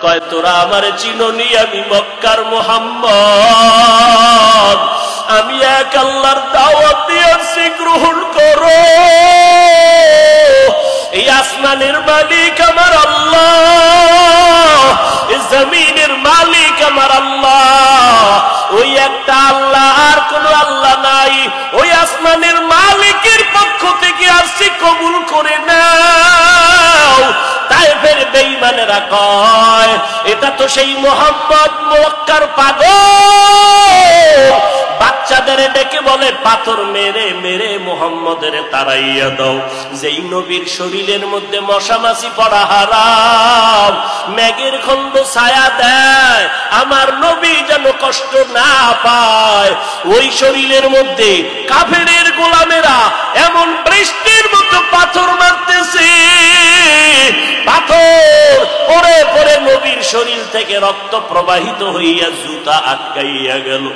কয় তোরা আমারে চিনোনি, আমি মক্কার মুহাম্মদ, আমি এক আল্লাহর দাওয়াত দিয়েছি, গ্রহণ করো। এই আসমানের মালিক আমার আল্লাহ, এই জমিনের মালিক আমার আল্লাহ, ওই একটা আল্লাহ, আর কোন আল্লাহ নাই। ওই আসমানের মালিকের পক্ষ থেকে আসছি, কবুল করে নাও। তায়েফের বেঈমানেরা কয় এটা তো সেই মুহাম্মদ মক্কার পাগল। বাচ্চাদের ডেকে বলে পাথর মেরে মেরে মুহাম্মদের তাড়াইয়া দাও। যেই নবীর শরীরের মধ্যে মশা মাছি পড়া হারাম, মেঘের খন্ড ছায়া দেয়, আমার নবী যেন কষ্ট না পায়, ওই শরীরের মধ্যে কাফেরের গোলামেরা এমন বৃষ্টির মতো পাথর মারতেছে, পাথর পরে পরে নবীর শরীর থেকে রক্ত প্রবাহিত হইয়া জুতা আটকাইয়া গেল।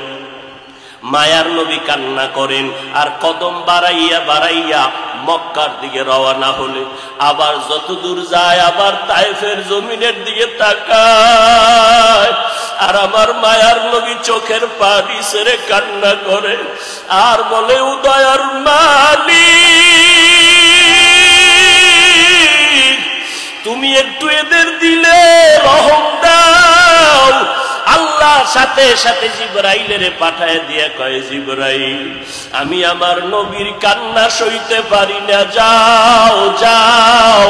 মায়ার নবী কান্না করেন, আর কদম বাড়াইয়া বাড়াইয়া মক্কার দিকে রওনা হলে আবার যত দূর যায় আবার তায়েফের জমিনের দিকে তাকায়, আর আমার মায়ার নবী চোখের পানি ছেড়ে কান্না করে আর বলে উদয়ার মালিক, তুমি একটু এদের দিলে রহম দাও। আল্লাহ সাথে সাথে জিবরাইলের পাঠায় দিয়া কয়, জিবরাইল আমি আমার নবীর কান্না সইতে পারি না, যাও যাও।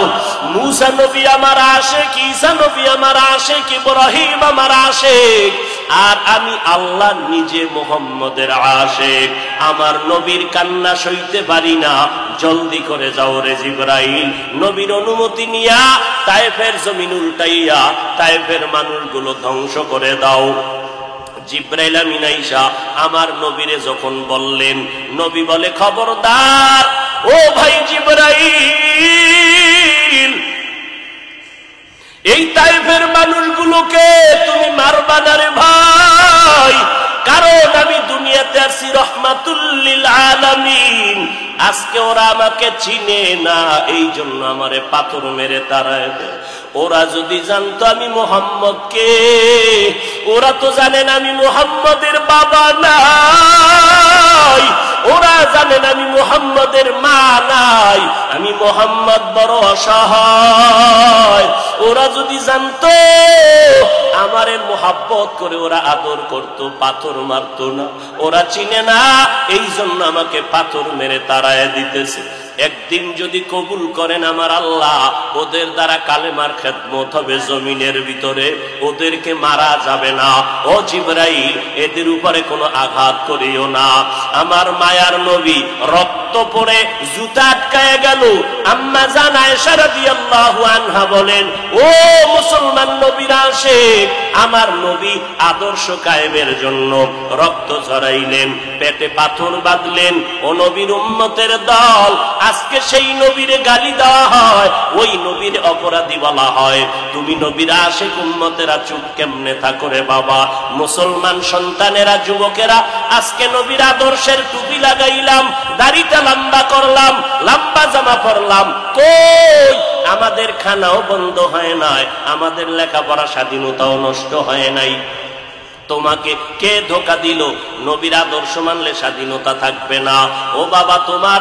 মুসা নবী আমার আশিক, ঈসা নবী আমার আশিক, ইব্রাহিম আমার আশিক, আর আমি আল্লাহ নিজে মুহাম্মদের আশিক, আমার নবীর কান্না সইতে পারি না, জলদি করে যাও রে জিবরাইল। নবীর অনুমতি নিয়া তায়েফের জমিন উল্টাইয়া তায়েফের মানুষগুলো ধ্বংস করে দাও। জিবরাইল আমিন আইসা আমার নবীরে যখন বললেন, নবী বলে খবরদার ও ভাই জিবরাইল, এই তায়েফের মানুষগুলোকে তুমি মারবা না রে ভাই, কারণ আমি দুনিয়াতে আসি রহমাতুল লিল আলামিন। আজকে ওরা আমাকে চিনে না, এই জন্য আমারে পাথর মেরে তাড়ায় দেয়। ওরা যদি জানতো আমি মুহাম্মদকে, ওরা তো জানেন আমি মুহাম্মদের বাবা নাই, ওরা জানেন আমি মুহাম্মদের মা নাই, আমি মুহাম্মদ বড় অসহায়। ওরা যদি জানতো আমারে মুহাব্বত করে ওরা আদর করতো, পাথর মারতো না। ওরা চিনে না, এই জন্য আমাকে পাথর মেরে তাড়ায় দিতেছে। একদিন যদি কবুল করেন আমার আল্লাহ, ওদের দ্বারা কালেমার খেদমত হবে জমিনের ভিতরে, ওদেরকে মারা যাবে না। ও জিবরাইল এদের উপরে কোনো আঘাত করিও না। আমার মায়ার নবী রক্ত পড়ে জুতা আটকায় গেল। আম্মা জান আয়েশা রাদিয়াল্লাহু আনহা বলেন, ও মুসলমান নবীর আশিক, আমার নবী আদর্শ কায়েমের জন্য রক্ত ঝরাইলেন, পেটে পাথর বাঁধলেন। ও নবীর উম্মতের দল, আজকে সেই নবীরে গালি দেওয়া হয়, ওই নবীর অপরাধী বলা হয়। তুমি নবীর আশিক উম্মতেরা চুপ কেমনে থাকো রে বাবা? মুসলমান সন্তানেরা, যুবকেরা, আজকে নবীর আদর্শের টুপি লাগাইলাম, দাড়িটা লম্বা করলাম, লম্বা জামা পরলাম, কই আমাদের খানাও বন্ধ হয় নাই, আমাদের লেখাপড়া স্বাধীনতাও নষ্ট হয় নাই। তোমাকে কে ধোকা দিল? নবীর আদর্শ মানলে স্বাধীনতা থাকবে না। ও বাবা, তোমার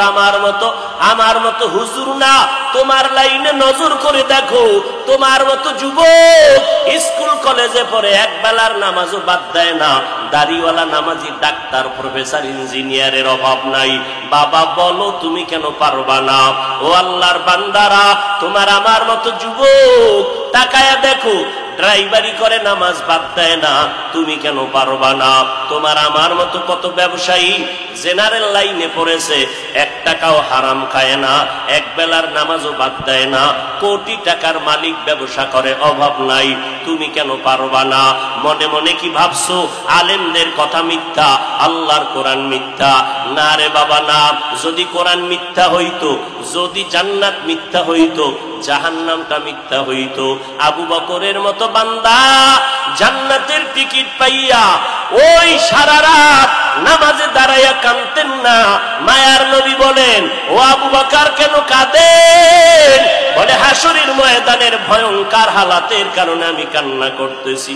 আমার মতো হুজুর না, তোমার লাইনে নজর করে দেখো, তোমার মতো যুবক স্কুল কলেজে পড়ে এক বেলার নামাজও বাদ দেয় না, দাড়িওয়ালা নামাজি ডাক্তার প্রফেসর ইঞ্জিনিয়ারের অভাব নাই। বাবা বলো তুমি কেন পারবা না? ও আল্লাহর বান্দারা, তোমার আমার মতো যুবক তাকায়া দেখো, ড্রাইভারি করে নামাজ বাদ দেয় না, তুমি কেন পারবা না? তোমার আমার মতো কত ব্যবসায়ী জেনারেল লাইনে পড়েছে, 1 টাকাও হারাম খায় না, এক বেলার নামাজও বাদ দেয় না, কোটি টাকার মালিক, ব্যবসা করে, অভাব নাই, তুমি কেন পারবা না? মনে মনে কি ভাবছো আলেমদের কথা মিথ্যা, আল্লাহর কোরআন মিথ্যা? না রে বাবা না। যদি কোরআন মিথ্যা হইতো, যদি জান্নাত মিথ্যা হইতো, জাহান্নামটা মিথ্যা হইতো। আবু বকরের মতো বান্দা জান্নাতের টিকিট পাইয়া ওই সারা রাত নামাজে দাঁড়াইয়া কাঁদতেন না। মায়ার নবী বলেন, ও আবু বকর কেন কাঁদেন? বলে হাসরের ময়দানের ভয়ঙ্কর হালাতের কারণে আমি কান্না করতেছি।